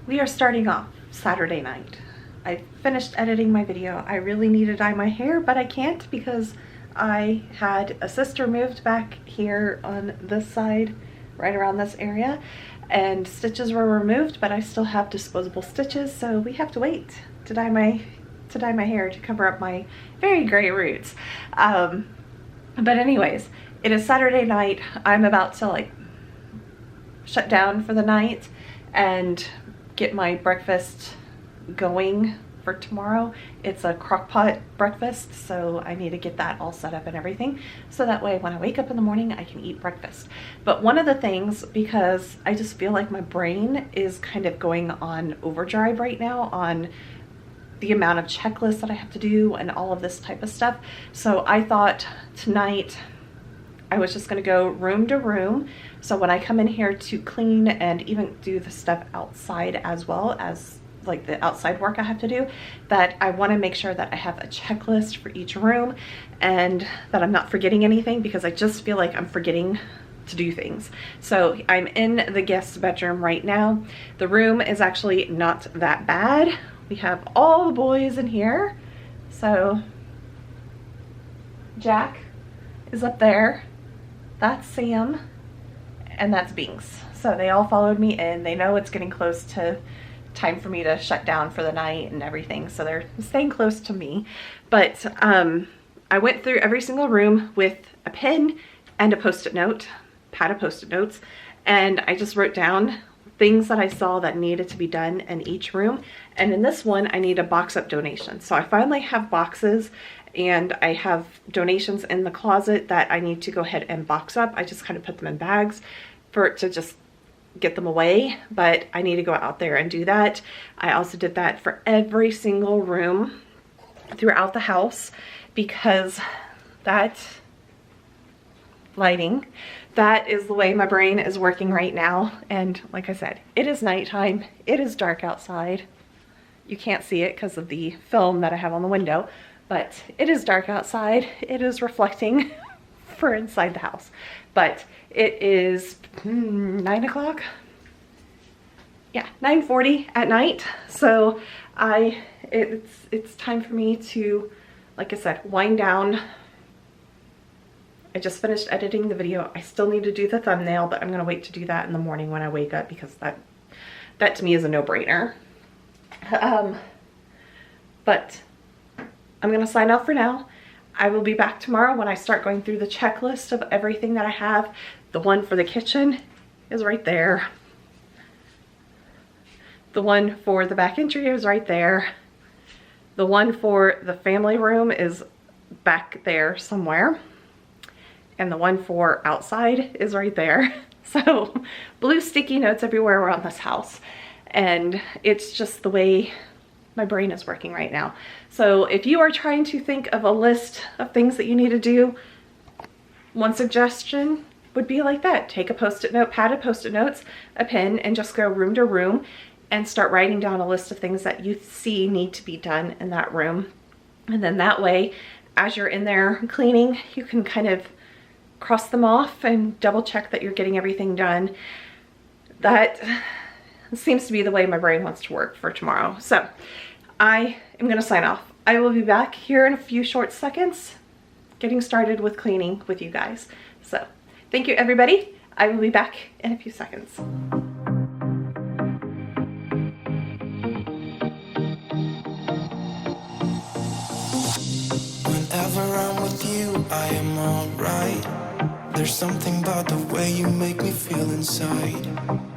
we are starting off Saturday night. I finished editing my video. I really need to dye my hair, but I can't because I had a sister moved back here on this side, right around this area, and stitches were removed, but I still have disposable stitches, so we have to wait to dye my hair to cover up my very gray roots. But anyways, it is Saturday night. I'm about to like shut down for the night and get my breakfast going for tomorrow. It's a crock pot breakfast, so I need to get that all set up and everything, so that way when I wake up in the morning I can eat breakfast. But one of the things, because I just feel like my brain is kind of going on overdrive right now on the amount of checklists that I have to do and all of this type of stuff, so I thought tonight I was just going to go room to room. So when I come in here to clean and even do the stuff outside as well as like the outside work I have to do, that I want to make sure that I have a checklist for each room and that I'm not forgetting anything, because I just feel like I'm forgetting to do things. So I'm in the guest bedroom right now. The room is actually not that bad. We have all the boys in here. So Jack is up there. That's Sam. And that's Binks. So they all followed me in. They know it's getting close to time for me to shut down for the night and everything, so they're staying close to me. But I went through every single room with a pen and a post-it note, pad of post-it notes, and I just wrote down things that I saw that needed to be done in each room. And in this one, I need a box up donation. So I finally have boxes, and I have donations in the closet that I need to go ahead and box up. I just kind of put them in bags to just get them away, but I need to go out there and do that. I also did that for every single room throughout the house, because that lighting, that is the way my brain is working right now. And like I said, it is nighttime. It is dark outside. You can't see it because of the film that I have on the window, but it is dark outside. It is reflecting for inside the house. But it is 9 o'clock. Yeah, 9:40 at night. So it's time for me to, like I said, wind down. I just finished editing the video. I still need to do the thumbnail, but I'm gonna wait to do that in the morning when I wake up, because that to me is a no-brainer. But I'm gonna sign off for now. I will be back tomorrow when I start going through the checklist of everything that I have. The one for the kitchen is right there. The one for the back entry is right there. The one for the family room is back there somewhere. And the one for outside is right there. So blue sticky notes everywhere around this house. And it's just the way my brain is working right now. So if you are trying to think of a list of things that you need to do, one suggestion would be like that. Take a post-it note, pad of post-it notes, a pen, and just go room to room and start writing down a list of things that you see need to be done in that room. And then that way, as you're in there cleaning, you can kind of cross them off and double check that you're getting everything done. That seems to be the way my brain wants to work for tomorrow. So I am gonna sign off. I will be back here in a few short seconds, getting started with cleaning with you guys. So thank you, everybody. I will be back in a few seconds. Whenever I'm with you, I am alright. There's something about the way you make me feel inside.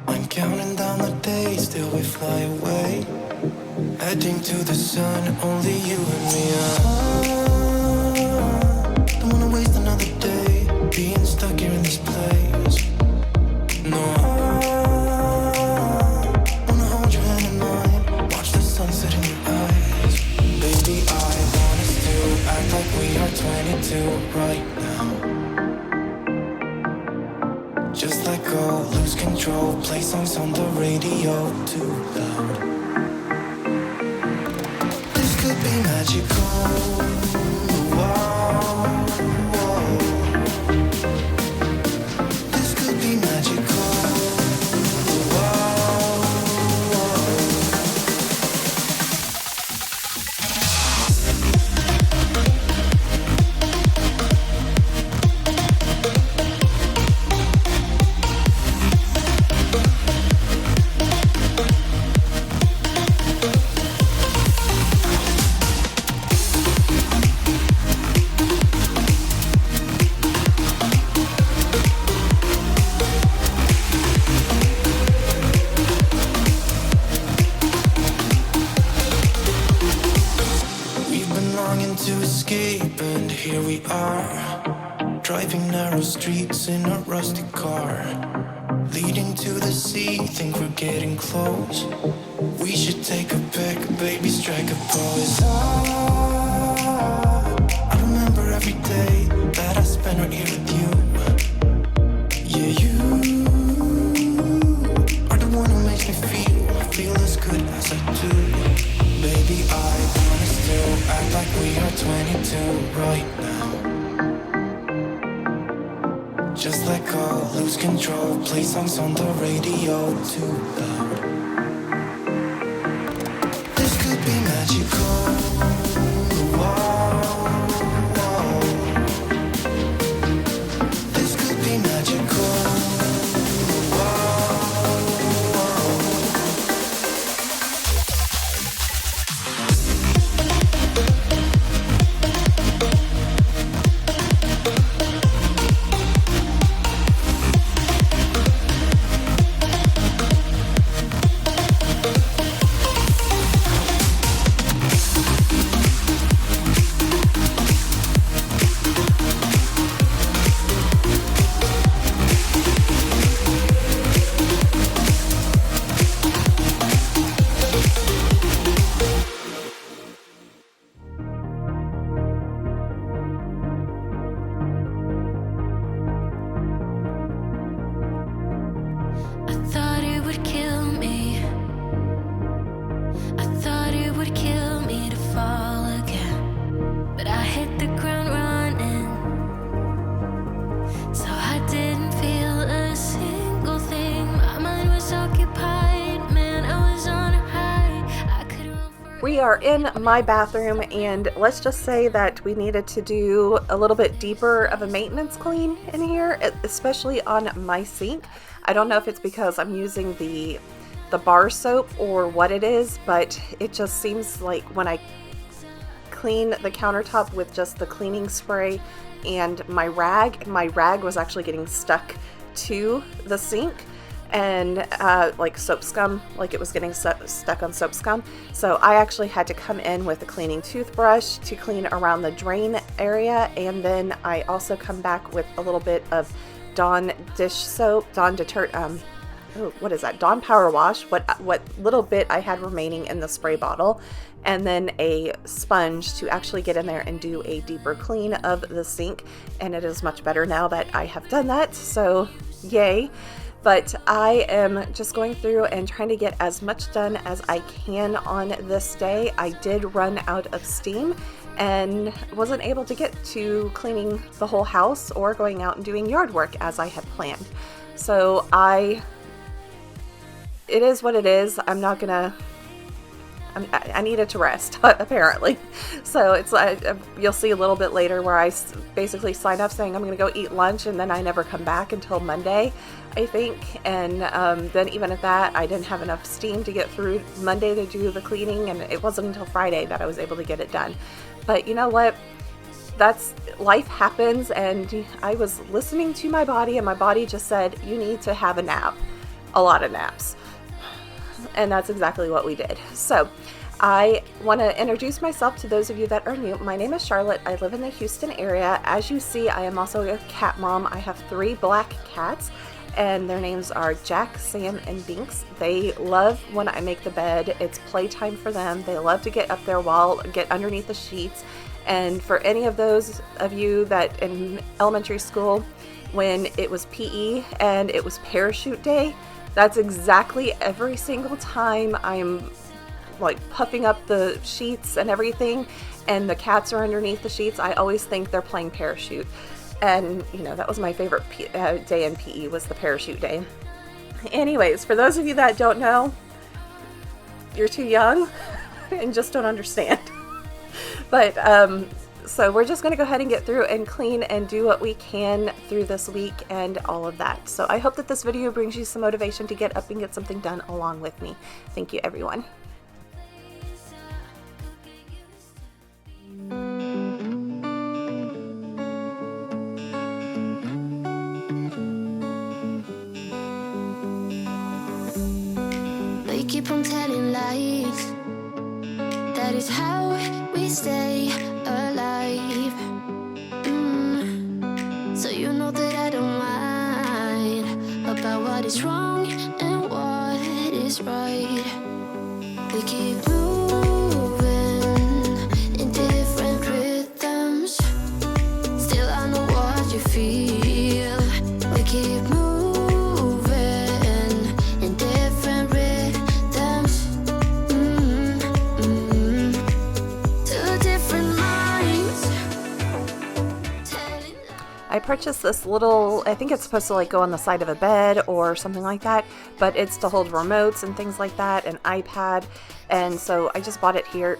I'm counting down the days till we fly away, heading to the sun, only you and me. Don't wanna waste another day being stuck here in this place. No, wanna hold your hand in mine, watch the sunset in your eyes. Baby, I want us to act like we are 22 right now. Just let go, lose control, play songs on the radio too loud. This could be magical. Whoa, whoa. This could be magical. Whoa, whoa. here we are, driving narrow streets in a rusty car, leading to the sea, think we're getting close. We should take a pic, baby, strike a pose. I remember every day that I spent right here with you. Yeah, you are the one who makes me feel as good as I do. Baby, I wanna still act like we are 22 right now. Just let go, lose control, play songs on the radio too loud. This could be magical. Whoa, whoa. This could be magical. We are in my bathroom, and let's just say that we needed to do a little bit deeper of a maintenance clean in here, especially on my sink. I don't know if it's because I'm using the bar soap or what it is, but it just seems like when I clean the countertop with just the cleaning spray and my rag was actually getting stuck to the sink, and like soap scum, like it was getting stuck on soap scum. So I actually had to come in with a cleaning toothbrush to clean around the drain area, and then I also come back with a little bit of Dawn dish soap, Dawn detergent, what is that? Dawn Power Wash, what little bit I had remaining in the spray bottle, and then a sponge to actually get in there and do a deeper clean of the sink. And it is much better now that I have done that, so yay. But I am just going through and trying to get as much done as I can on this day. I did run out of steam and wasn't able to get to cleaning the whole house or going out and doing yard work as I had planned. So it is what it is. I needed to rest, apparently. So it's like, you'll see a little bit later where I basically sign up saying I'm going to go eat lunch, and then I never come back until Monday, I think. And then even at that, I didn't have enough steam to get through Monday to do the cleaning, and it wasn't until Friday that I was able to get it done. But you know what? That's life happens, and I was listening to my body, and my body just said, you need to have a nap, a lot of naps. And that's exactly what we did. So I want to introduce myself to those of you that are new. My name is Charlotte. I live in the Houston area. As you see, I am also a cat mom. I have 3 black cats, and their names are Jack, Sam, and Binks. They love when I make the bed. It's playtime for them. They love to get up there get underneath the sheets. And for any of those of you that in elementary school, when it was PE and it was parachute day, that's exactly every single time I'm like puffing up the sheets and everything, and the cats are underneath the sheets, I always think they're playing parachute. And you know, that was my favorite day in PE, was the parachute day. Anyways, for those of you that don't know, you're too young and just don't understand. But so we're just going to go ahead and get through and clean and do what we can through this week and all of that. So I hope that this video brings you some motivation to get up and get something done along with me. Thank you, everyone. They keep on telling lies. That is how we stay alive. what is wrong and what is right. We keep moving in different rhythms. Still I know what you feel. We keep moving in different rhythms. Two different minds. I purchased this little, I think it's supposed to like go on the side of a bed or something like that, but it's to hold remotes and things like that, an iPad. And so I just bought it here,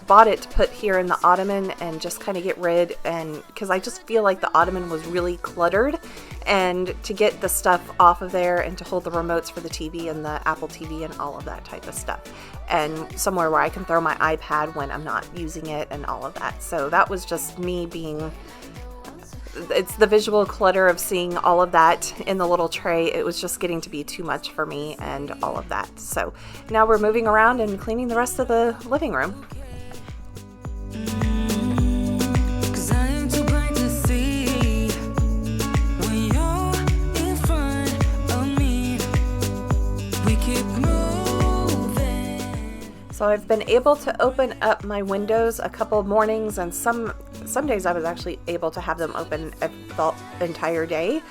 bought it to put here in the ottoman and just kind of get rid, and because I just feel like the ottoman was really cluttered, and to get the stuff off of there and to hold the remotes for the TV and the Apple TV and all of that type of stuff, and somewhere where I can throw my iPad when I'm not using it and all of that. So that was just me being, it's the visual clutter of seeing all of that in the little tray. It was just getting to be too much for me and all of that. So now we're moving around and cleaning the rest of the living room. So I've been able to open up my windows a couple of mornings, and some days I was actually able to have them open the entire day.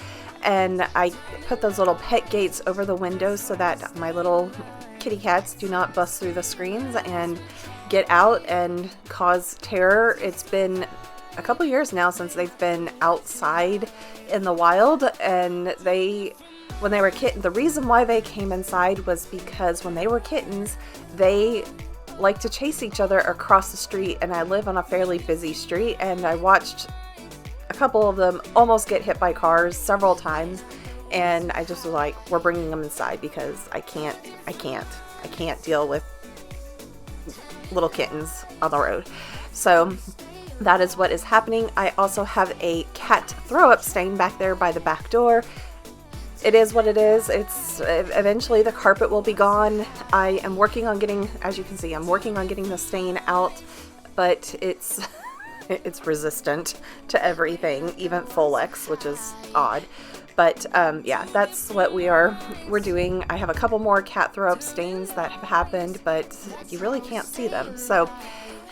And I put those little pet gates over the windows so that my little kitty cats do not bust through the screens and get out and cause terror. It's been a couple years now since they've been outside in the wild, and when they were kittens, the reason why they came inside was because when they were kittens, they like to chase each other across the street, and I live on a fairly busy street, and I watched a couple of them almost get hit by cars several times, and I just was like, we're bringing them inside because I can't deal with little kittens on the road. So that is what is happening. I also have a cat throw up stain back there by the back door. It is what it is. It's eventually the carpet will be gone. I am working on getting, as you can see, I'm working on getting the stain out, but it's resistant to everything, even Folex, which is odd. But yeah, that's what we're doing. I have a couple more cat throw up stains that have happened, but you really can't see them. So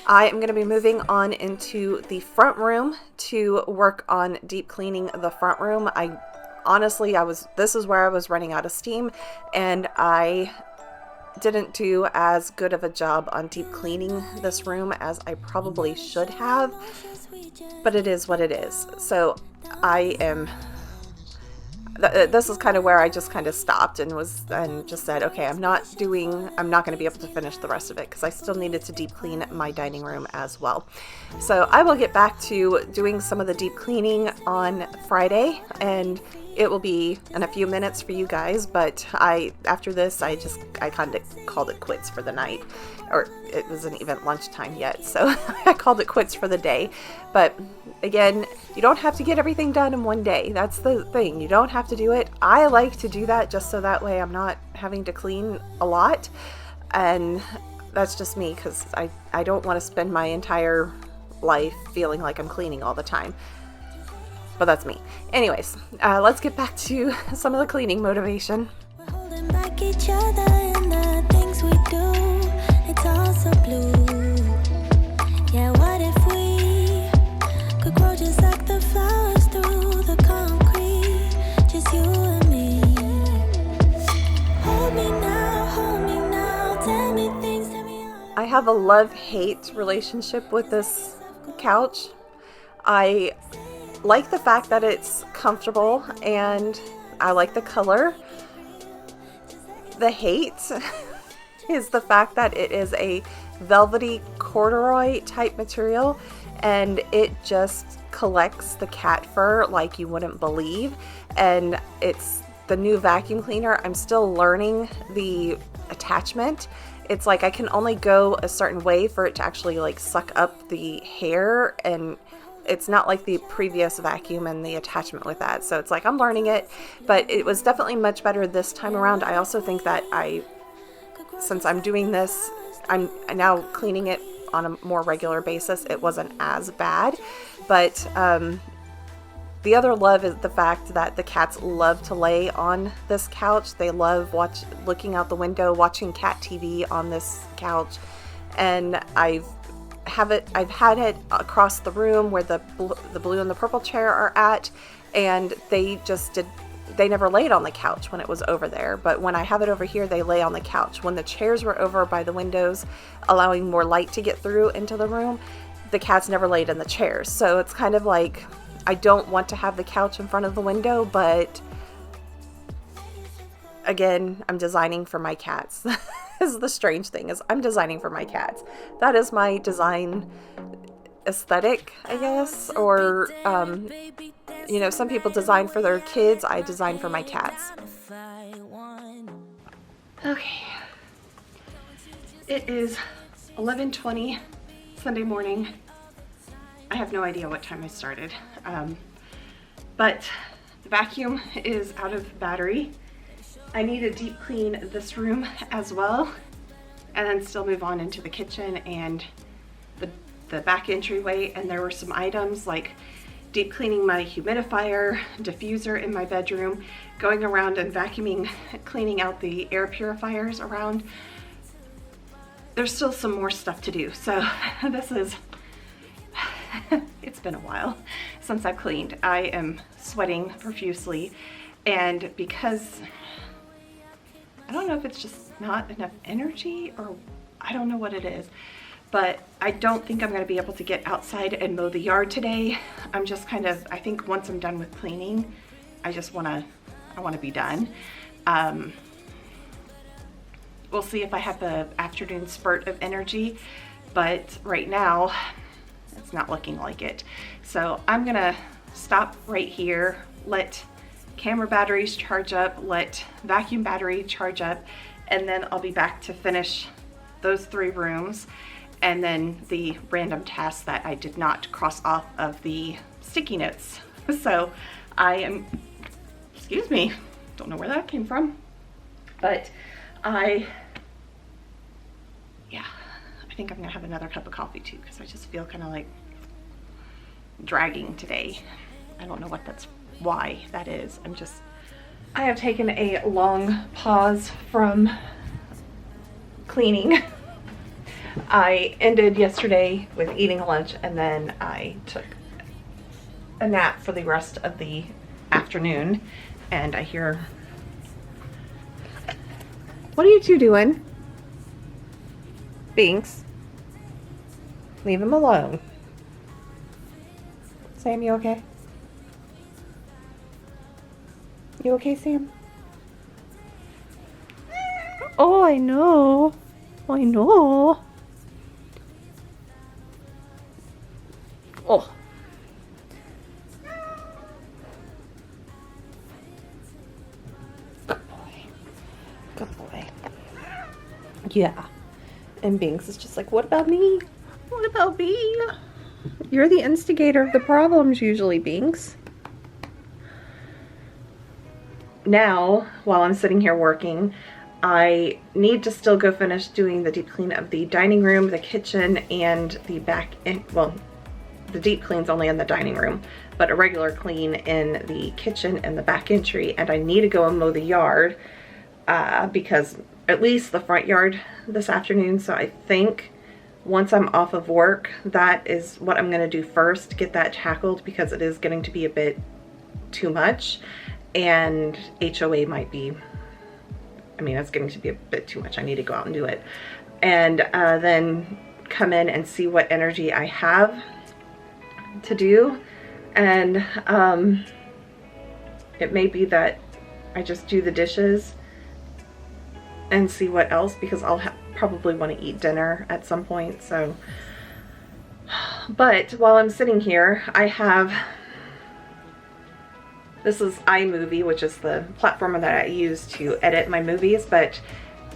I am going to be moving on into the front room to work on deep cleaning the front room. Honestly, this is where I was running out of steam, and I didn't do as good of a job on deep cleaning this room as I probably should have, but it is what it is. So this is kind of where I just kind of stopped and just said, okay, I'm not going to be able to finish the rest of it because I still needed to deep clean my dining room as well. So I will get back to doing some of the deep cleaning on Friday, and it will be in a few minutes for you guys, but after this, I kind of called it quits for the night, or it wasn't even lunchtime yet, so I called it quits for the day. But again, you don't have to get everything done in one day. That's the thing. You don't have to do it. I like to do that just so that way I'm not having to clean a lot, and that's just me, because I don't want to spend my entire life feeling like I'm cleaning all the time. But that's me. Anyways, let's get back to some of the cleaning motivation. Holding back each other in the things we do. It's all so blue. Yeah, what if we could grow just like the flowers through the concrete? Just you and me. Hold me now, tell me things, tell me all. I have a love-hate relationship with this couch. I like the fact that it's comfortable, and I like the color. The hate is the fact that it is a velvety corduroy type material, and it just collects the cat fur like you wouldn't believe. And it's the new vacuum cleaner. I'm still learning the attachment. It's like I can only go a certain way for it to actually like suck up the hair, and it's not like the previous vacuum and the attachment with that. So it's like I'm learning it, but it was definitely much better this time around. I also think that since I'm doing this, I'm now cleaning it on a more regular basis. It wasn't as bad, but The other love is the fact that the cats love to lay on this couch. They love looking out the window, watching cat TV on this couch. And I've had it across the room where the blue and the purple chair are at, and they never laid on the couch when it was over there. But when I have it over here, they lay on the couch. When the chairs were over by the windows, allowing more light to get through into the room, the cats never laid in the chairs. So it's kind of like, I don't want to have the couch in front of the window, but again, I'm designing for my cats. This is the strange thing, is I'm designing for my cats. That is my design aesthetic, I guess. Or, you know, some people design for their kids. I design for my cats. Okay. It is 11:20 Sunday morning. I have no idea what time I started. But the vacuum is out of battery. I need to deep clean this room as well, and then still move on into the kitchen and the back entryway. And there were some items like deep cleaning my humidifier, diffuser in my bedroom, going around and vacuuming, cleaning out the air purifiers around. There's still some more stuff to do. So this is, it's been a while since I've cleaned. I am sweating profusely, and because I don't know if it's just not enough energy, or I don't know what it is, but I don't think I'm going to be able to get outside and mow the yard today. I'm just kind of, I think once I'm done with cleaning, I want to be done. We'll see if I have the afternoon spurt of energy, but right now it's not looking like it. So I'm gonna stop right here, let camera batteries charge up, let vacuum battery charge up, and then I'll be back to finish those 3 rooms, and then the random tasks that I did not cross off of the sticky notes. So I am, excuse me, don't know where that came from, but I think I'm gonna have another cup of coffee too, because I just feel kind of like dragging today. I don't know why that is. I have taken a long pause from cleaning. I ended yesterday with eating lunch, and then I took a nap for the rest of the afternoon, and I hear, what are you two doing? Binks, leave him alone. Sam, you okay? You okay, Sam? Oh, I know. I know. Oh. Good boy. Good boy. Yeah. And Binks is just like, what about me? What about me? You're the instigator of the problems usually, Binks. Now, while I'm sitting here working, I need to still go finish doing the deep clean of the dining room, the kitchen, and the back end. Well, the deep clean's only in the dining room, but a regular clean in the kitchen and the back entry. And I need to go and mow the yard because at least the front yard this afternoon. So I think once I'm off of work, that is what I'm going to do first, get that tackled, because it is getting to be a bit too much, and HOA might be, I mean, it's getting to be a bit too much. I need to go out and do it, and then come in and see what energy I have to do. And it may be that I just do the dishes and see what else, because I'll probably want to eat dinner at some point. So, but while I'm sitting here, I have, this is iMovie, which is the platform that I use to edit my movies, but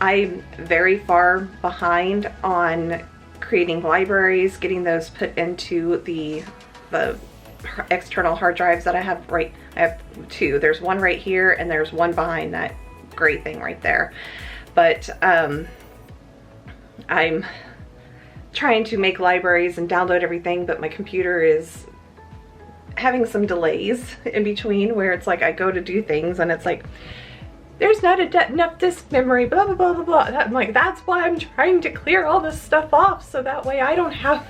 I'm very far behind on creating libraries, getting those put into the external hard drives that I have. I have 2. There's one right here, and there's one behind that gray thing right there. But I'm trying to make libraries and download everything, but my computer is having some delays in between where it's like I go to do things and it's like, there's not enough disk memory, blah, blah, blah, blah, blah. I'm like, that's why I'm trying to clear all this stuff off so that way I don't have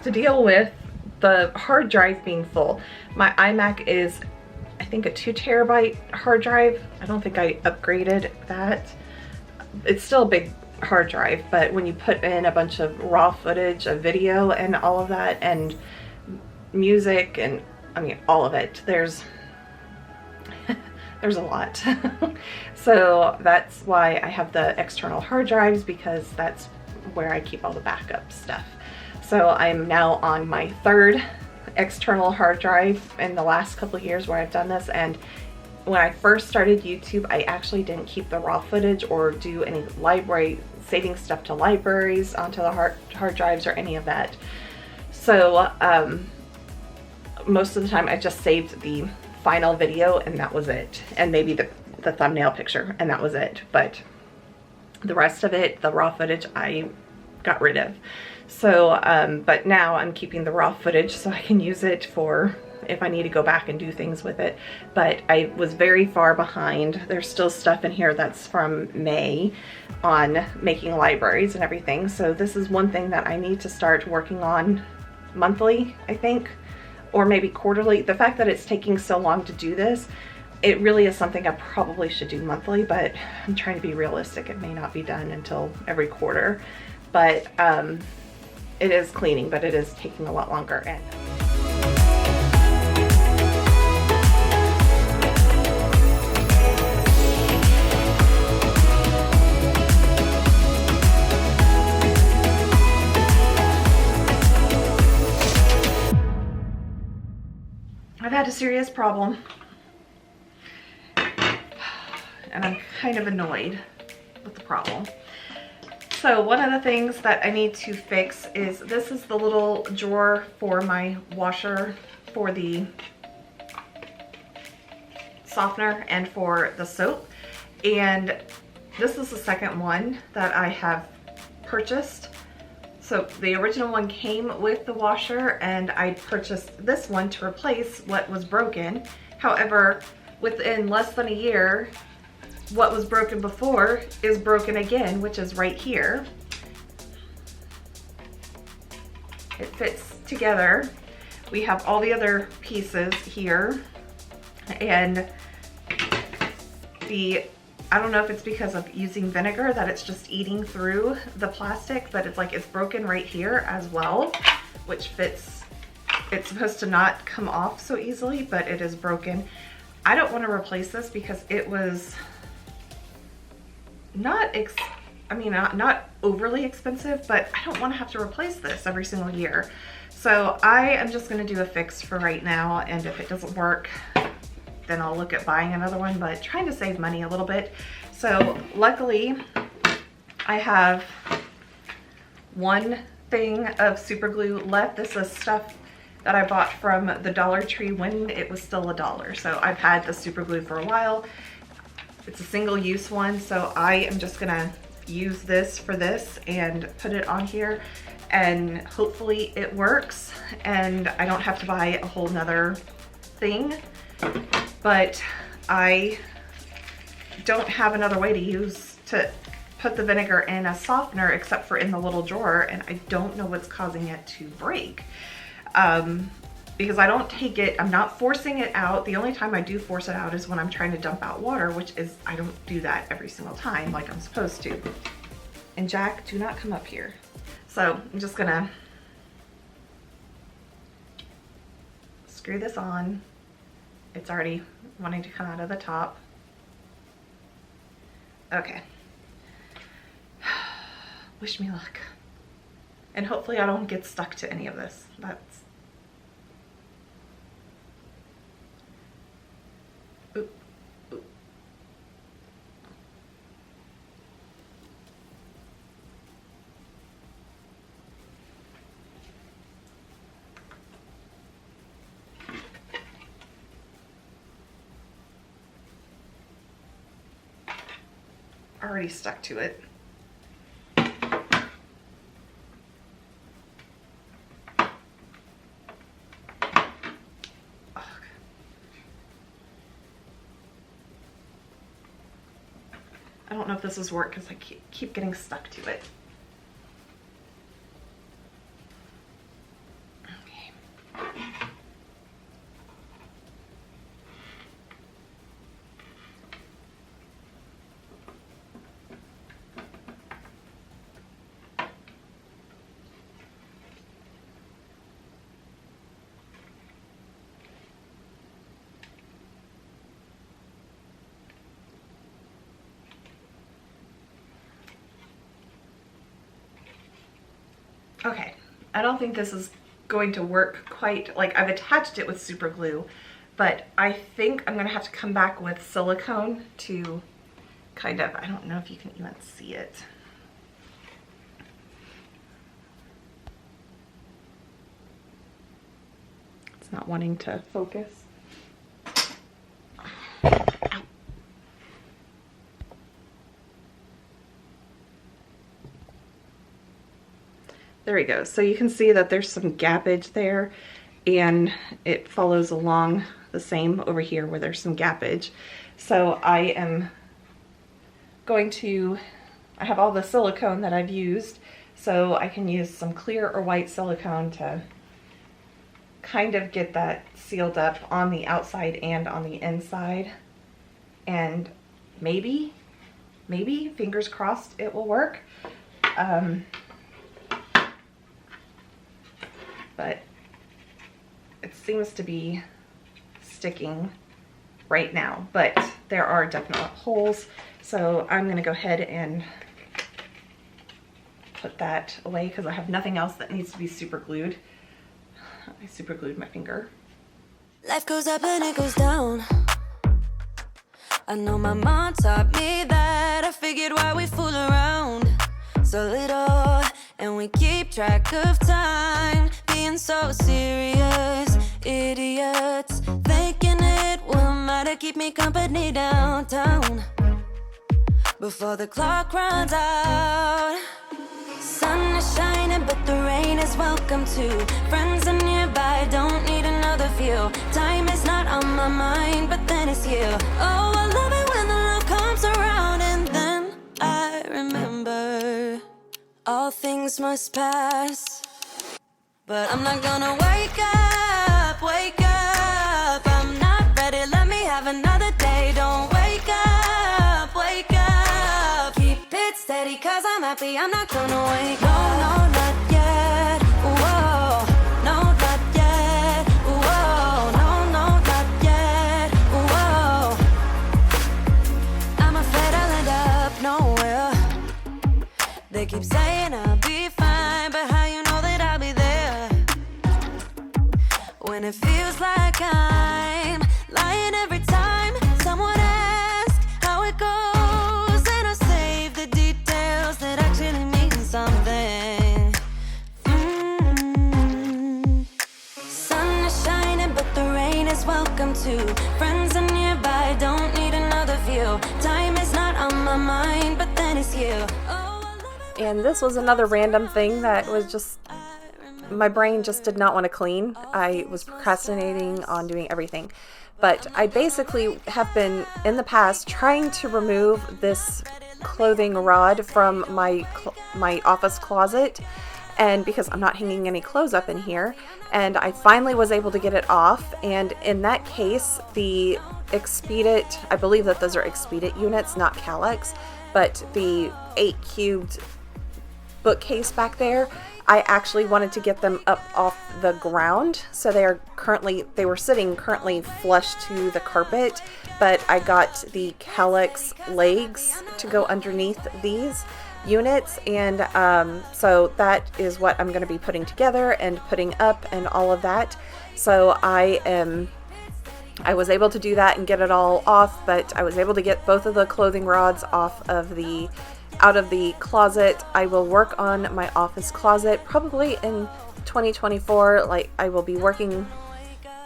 to deal with the hard drive being full. My iMac is, I think, a 2 terabyte hard drive. I don't think I upgraded that. It's still a big hard drive, but when you put in a bunch of raw footage of video and all of that and music and I mean all of it, there's a lot. So that's why I have the external hard drives, because that's where I keep all the backup stuff. So I'm now on my 3rd external hard drive in the last couple of years where I've done this. And when I first started YouTube, I actually didn't keep the raw footage or do any library, saving stuff to libraries onto the hard drives or any of that. So most of the time I just saved the final video and that was it, and maybe the thumbnail picture, and that was it. But the rest of it, the raw footage, I got rid of. So but now I'm keeping the raw footage so I can use it for if I need to go back and do things with it. But I was very far behind. There's still stuff in here that's from May on making libraries and everything. So this is one thing that I need to start working on monthly, I think, or maybe quarterly. The fact that it's taking so long to do this, it really is something I probably should do monthly, but I'm trying to be realistic. It may not be done until every quarter. But it is cleaning, but it is taking a lot longer. And I've had a serious problem, and I'm kind of annoyed with the problem. So one of the things that I need to fix is, this is the little drawer for my washer for the softener and for the soap. And this is the second one that I have purchased. So the original one came with the washer, and I purchased this one to replace what was broken. However, within less than a year, what was broken before is broken again, which is right here. It fits together. We have all the other pieces here, and I don't know if it's because of using vinegar that it's just eating through the plastic, but it's like it's broken right here as well, which fits. It's supposed to not come off so easily, but it is broken. I don't want to replace this because it was not overly expensive, but I don't want to have to replace this every single year. So I am just going to do a fix for right now, and if it doesn't work, then I'll look at buying another one, but trying to save money a little bit. So luckily I have one thing of super glue left. This is stuff that I bought from the Dollar Tree when it was still $1. So I've had the super glue for a while. It's a single use one, so I am just gonna use this for this and put it on here, and hopefully it works and I don't have to buy a whole nother thing. But I don't have another way to put the vinegar in a softener except for in the little drawer, and I don't know what's causing it to break. Because I don't take it, I'm not forcing it out. The only time I do force it out is when I'm trying to dump out water, which is, I don't do that every single time like I'm supposed to. And Jack, do not come up here. So I'm just gonna screw this on. It's already wanting to come out of the top. Okay. Wish me luck. And hopefully I don't get stuck to any of this. That's... Oop. Oop. Already stuck to it. know if this is work because I keep getting stuck to it. Okay, I don't think this is going to work quite, like I've attached it with super glue, but I think I'm gonna have to come back with silicone to kind of, I don't know if you can even see it. It's not wanting to focus. There we go. So you can see that there's some gappage there, and it follows along the same over here where there's some gappage. So I am going to, I have all the silicone that I've used, so I can use some clear or white silicone to kind of get that sealed up on the outside and on the inside. And maybe, fingers crossed, it will work. But it seems to be sticking right now, but there are definite holes. So I'm gonna go ahead and put that away because I have nothing else that needs to be super glued. I super glued my finger. Life goes up and it goes down. I know my mom taught me that. I figured why we fool around so little, and we keep track of time, being so serious, idiots, thinking it will matter, keep me company downtown before the clock runs out. Sun is shining, but the rain is welcome too. Friends are nearby, don't need another view. Time is not on my mind, but then it's you. Oh, I love it when the love comes around, and then I remember all things must pass. But I'm not gonna wake up, wake up. I'm not ready, let me have another day. Don't wake up, wake up. Keep it steady, cause I'm happy, I'm not gonna wake up. No, not yet, whoa. No, not yet, whoa. No, not yet, whoa. I'm afraid I'll end up nowhere. They keep saying I'll be fine, but how you know that I'll be there when it feels like I'm lying every time someone asks how it goes, and I save the details that actually mean something. Sun is shining, but the rain is welcome too. Friends are nearby, don't need another view. Time is not on my mind, but then it's you. And this was another random thing that was just, my brain just did not want to clean. I was procrastinating on doing everything. But I basically have been, in the past, trying to remove this clothing rod from my office closet. And because I'm not hanging any clothes up in here. And I finally was able to get it off. And in that case, the Expedit, I believe that those are Expedit units, not Calyx. But the 8 cubed bookcase back there, I actually wanted to get them up off the ground, so they were sitting currently flush to the carpet, but I got the Calyx legs to go underneath these units, and so that is what I'm going to be putting together and putting up and all of that. So I was able to do that and get it all off, but I was able to get both of the clothing rods out of the closet. I will work on my office closet probably in 2024. Like, I will be working,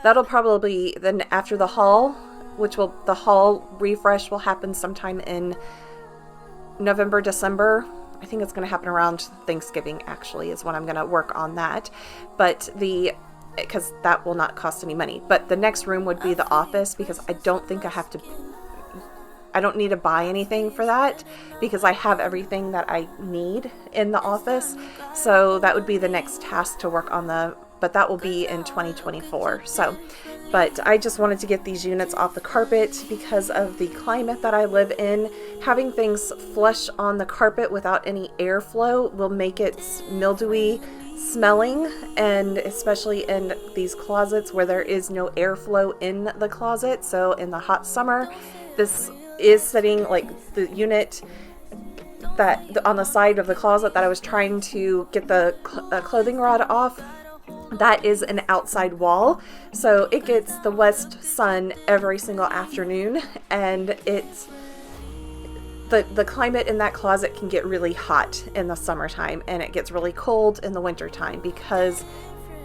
that'll probably then after the haul, the haul refresh will happen sometime in November, December. I think it's going to happen around Thanksgiving, actually, is when I'm going to work on that. But because that will not cost any money. But the next room would be the office, because I don't think I have to I don't need to buy anything for that because I have everything that I need in the office. So that would be the next task to work on but that will be in 2024. So, but I just wanted to get these units off the carpet because of the climate that I live in. Having things flush on the carpet without any airflow will make it mildewy smelling, and especially in these closets where there is no airflow in the closet. So in the hot summer, this is sitting like the unit that on the side of the closet that I was trying to get the clothing rod off. That is an outside wall, so it gets the west sun every single afternoon, and it's the climate in that closet can get really hot in the summertime, and it gets really cold in the wintertime because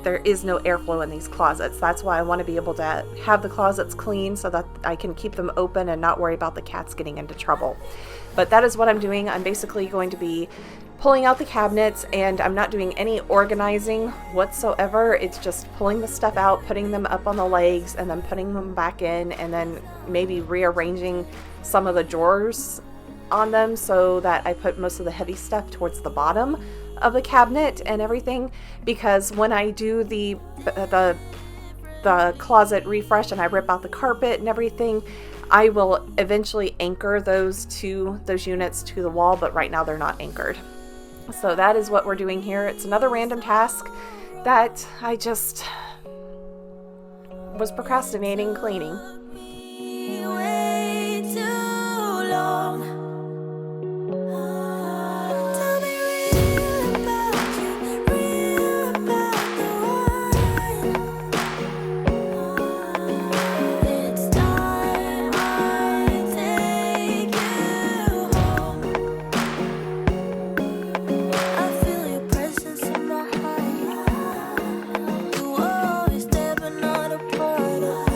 there is no airflow in these closets. That's why I want to be able to have the closets clean so that I can keep them open and not worry about the cats getting into trouble. But that is what I'm doing. I'm basically going to be pulling out the cabinets, and I'm not doing any organizing whatsoever. It's just pulling the stuff out, putting them up on the legs, and then putting them back in, and then maybe rearranging some of the drawers on them so that I put most of the heavy stuff towards the bottom of the cabinet and everything, because when I do the closet refresh and I rip out the carpet and everything, I will eventually anchor those units to the wall, but right now they're not anchored. So that is what we're doing here. It's another random task that I just was procrastinating cleaning. Way too long. Tell me real about you, real about the one. It's time I take you home. I feel your presence in my heart. You were always there but not a part of.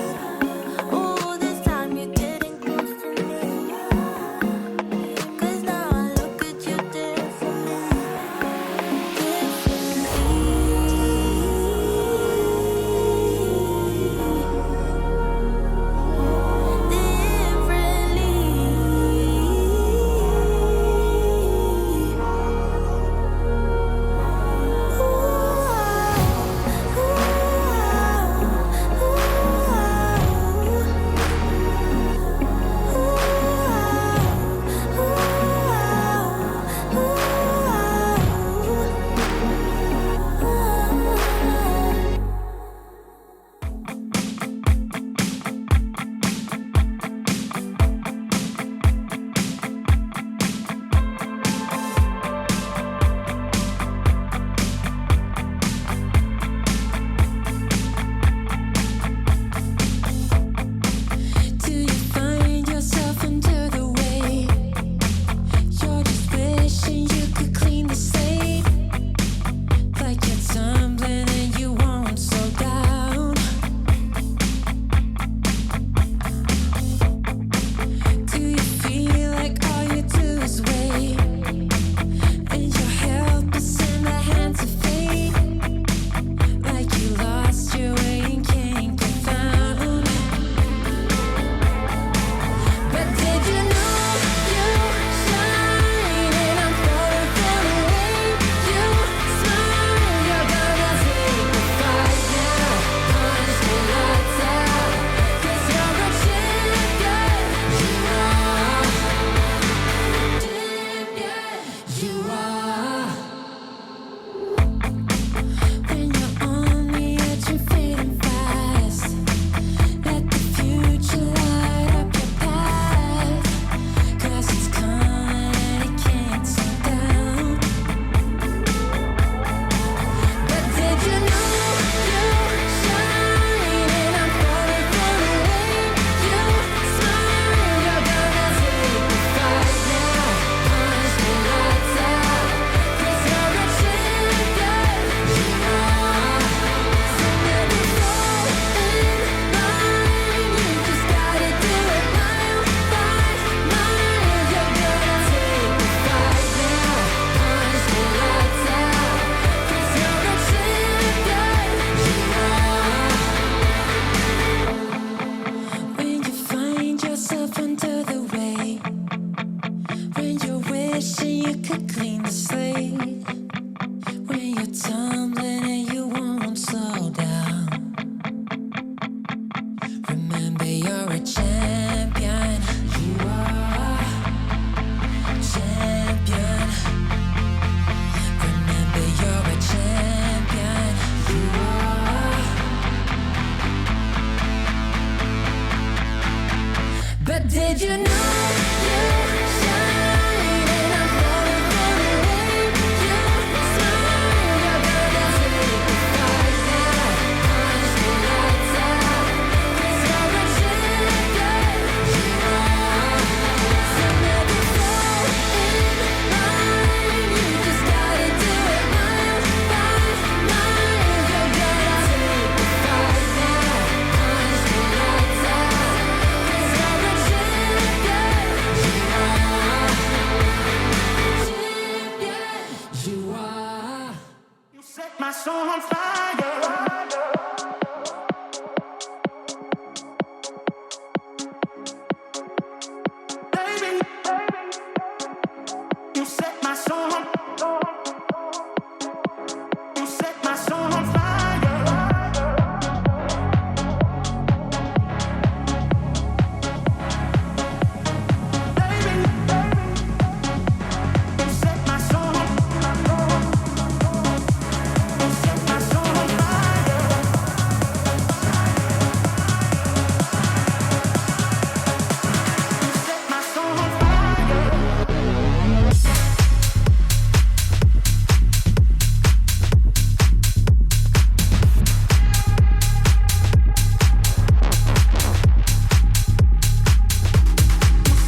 sleep when you're tumbling and you won't slow down. Remember, you're a champion. You are a champion. Remember, you're a champion. You are. But did you know you shine and I'm falling for the way you smile? You're gonna take the fight now, punch the lights out, 'cause you're a champion. You are. So never fall in line. You just gotta do it mile by mile. You're gonna take the fight now, punch the lights out, 'cause you're a champion. You are. Champion. You are. You set my soul on fire. Baby, you set my soul on. You set my soul on fire. Baby, you set my soul on. You set my soul on fire. You set my soul on fire.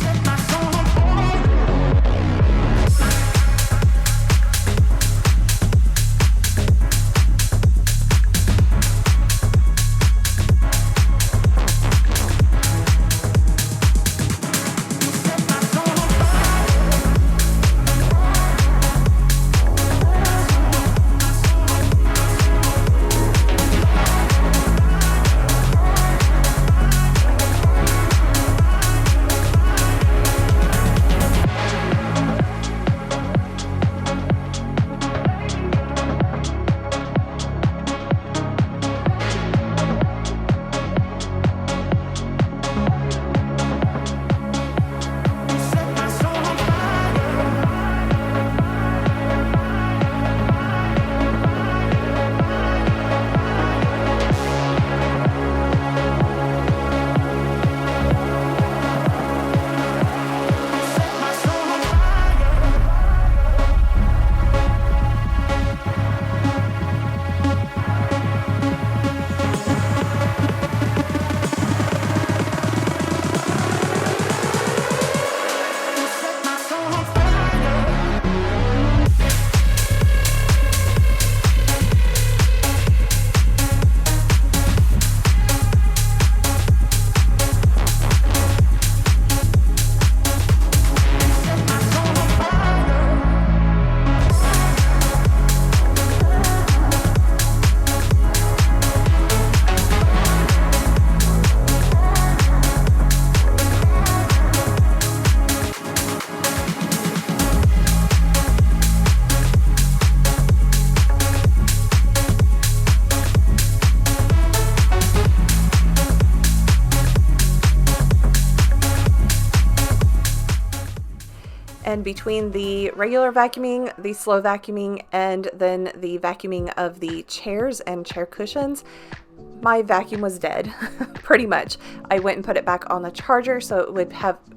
Set my soul on fire. And between the regular vacuuming, the slow vacuuming, and then the vacuuming of the chairs and chair cushions, my vacuum was dead, pretty much. I went and put it back on the charger so it would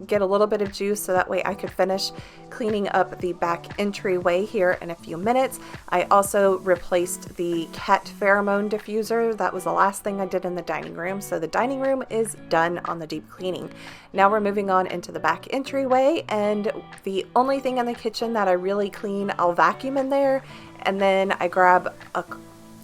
get a little bit of juice, so that way I could finish cleaning up the back entryway here in a few minutes. I also replaced the cat pheromone diffuser. That was the last thing I did in the dining room. So the dining room is done on the deep cleaning. Now we're moving on into the back entryway, and the only thing in the kitchen that I really clean, I'll vacuum in there, and then I grab a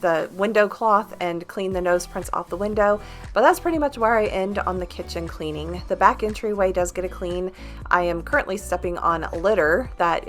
the window cloth and clean the nose prints off the window, but that's pretty much where I end on the kitchen cleaning. The back entryway does get a clean. I am currently stepping on litter. That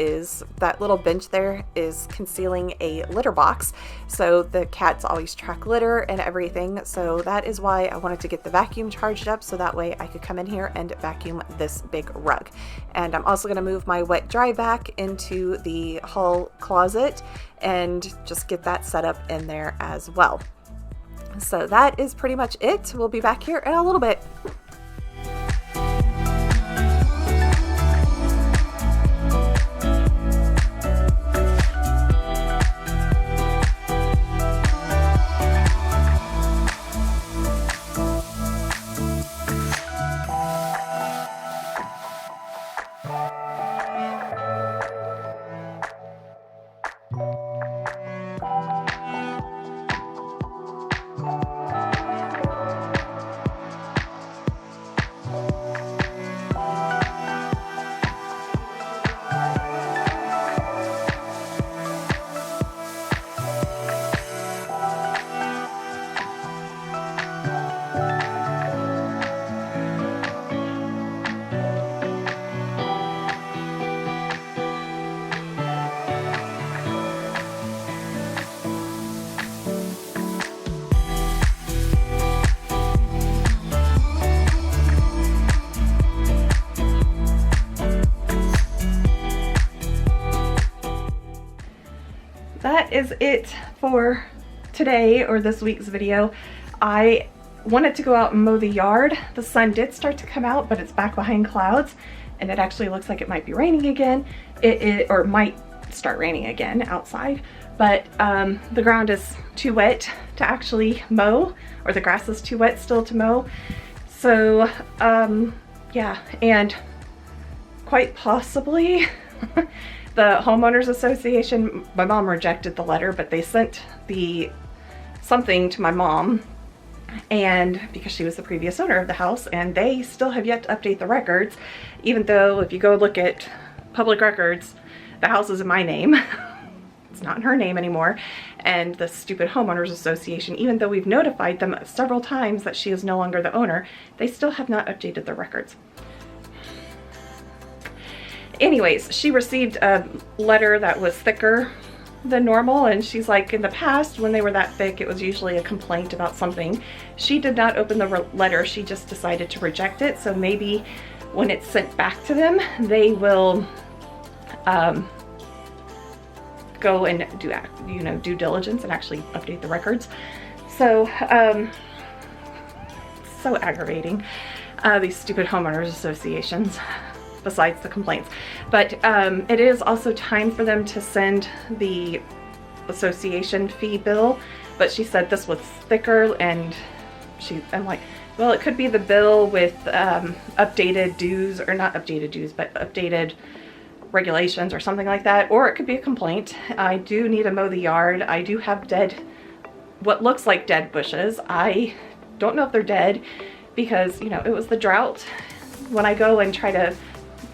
little bench there is concealing a litter box, so the cats always track litter and everything, so that is why I wanted to get the vacuum charged up so that way I could come in here and vacuum this big rug. And I'm also going to move my wet dry back into the hall closet and just get that set up in there as well. So that is pretty much it. We'll be back here in a little bit. That is it for today, or this week's video. I wanted to go out and mow the yard. The sun did start to come out, but it's back behind clouds, and it actually looks like it might be raining again. Or might start raining again outside, but the ground is too wet to actually mow, or the grass is too wet still to mow. So yeah, and quite possibly the homeowners association, my mom rejected the letter, but they sent something to my mom, and because she was the previous owner of the house, and they still have yet to update the records, even though if you go look at public records, the house is in my name. It's not in her name anymore. And the stupid homeowners association, even though we've notified them several times that she is no longer the owner, they still have not updated the records. Anyways, she received a letter that was thicker than normal, and she's like, in the past when they were that thick, it was usually a complaint about something. She did not open the letter, she just decided to reject it. So maybe when it's sent back to them, they will go and do, due diligence and actually update the records. So so aggravating, these stupid homeowners associations, besides the complaints. But it is also time for them to send the association fee bill, but she said this was thicker, and I'm like, well, it could be the bill with updated dues, or not updated dues, but updated regulations or something like that, or it could be a complaint. I do need to mow the yard. I do have what looks like dead bushes. I don't know if they're dead because, it was the drought. When I go and try to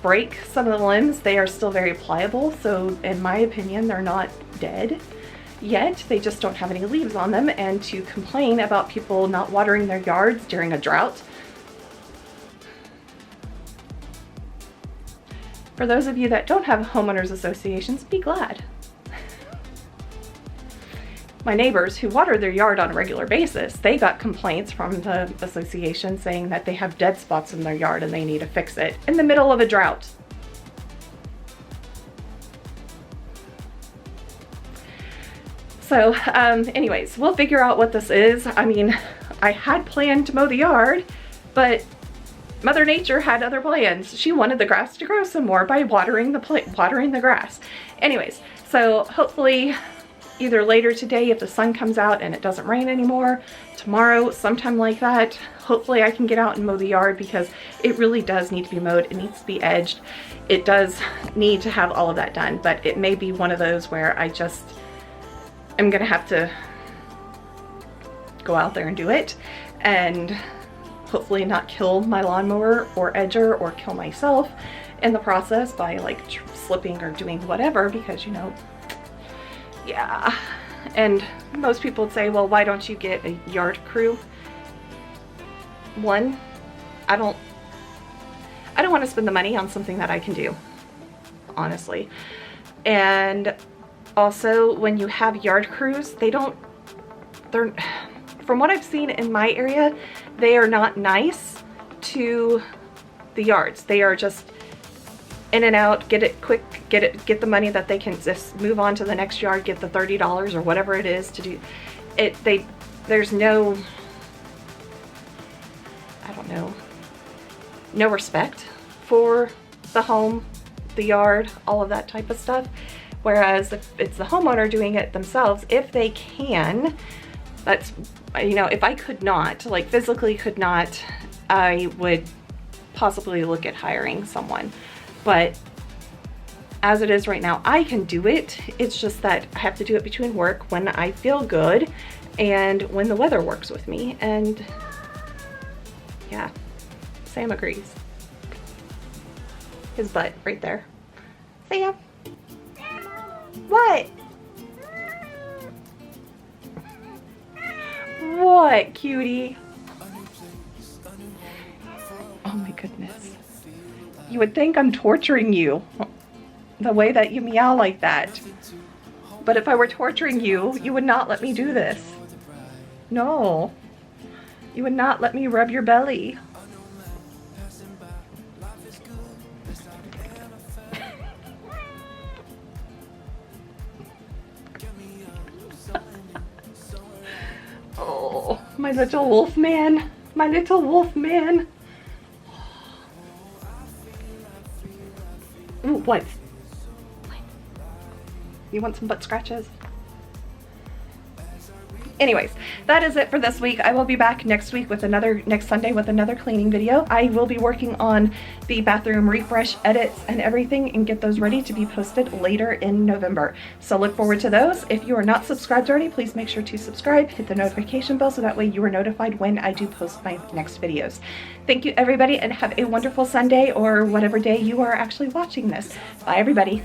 break some of the limbs, they are still very pliable, so in my opinion they're not dead yet. They just don't have any leaves on them. And to complain about people not watering their yards during a drought, for those of you that don't have homeowners associations, be glad. My neighbors who water their yard on a regular basis, they got complaints from the association saying that they have dead spots in their yard and they need to fix it in the middle of a drought. So anyways, we'll figure out what this is. I mean, I had planned to mow the yard, but Mother Nature had other plans. She wanted the grass to grow some more by watering the grass. Anyways, so hopefully either later today, if the sun comes out and it doesn't rain anymore, tomorrow, sometime like that, hopefully I can get out and mow the yard, because it really does need to be mowed. It needs to be edged. It does need to have all of that done, but it may be one of those where I just am gonna have to go out there and do it, and hopefully not kill my lawnmower or edger or kill myself in the process by like slipping or doing whatever, because yeah, And most people would say, well, why don't you get a yard crew? One, I don't want to spend the money on something that I can do, honestly. And also, when you have yard crews, they're, from what I've seen in my area, they are not nice to the yards. They are just in and out, get it quick, get the money that they can just move on to the next yard, get the $30 or whatever it is to do it. There's no, I don't know, no respect for the home, the yard, all of that type of stuff. Whereas if it's the homeowner doing it themselves, if they can, that's, you know, if I could not, like physically could not, I would possibly look at hiring someone. But as it is right now, I can do it. It's just that I have to do it between work, when I feel good, and when the weather works with me. And yeah, Sam agrees. His butt right there. Sam. What? What, cutie? Oh my goodness. You would think I'm torturing you, the way that you meow like that. But if I were torturing you, you would not let me do this. No. You would not let me rub your belly. Oh, my little wolf man. My little wolf man. Ooh, what? You want some butt scratches? Anyways, that is it for this week. I will be back next Sunday with another cleaning video. I will be working on the bathroom refresh edits and everything and get those ready to be posted later in November. So look forward to those. If you are not subscribed already, please make sure to subscribe, hit the notification bell so that way you are notified when I do post my next videos. Thank you everybody, and have a wonderful Sunday or whatever day you are actually watching this. Bye everybody.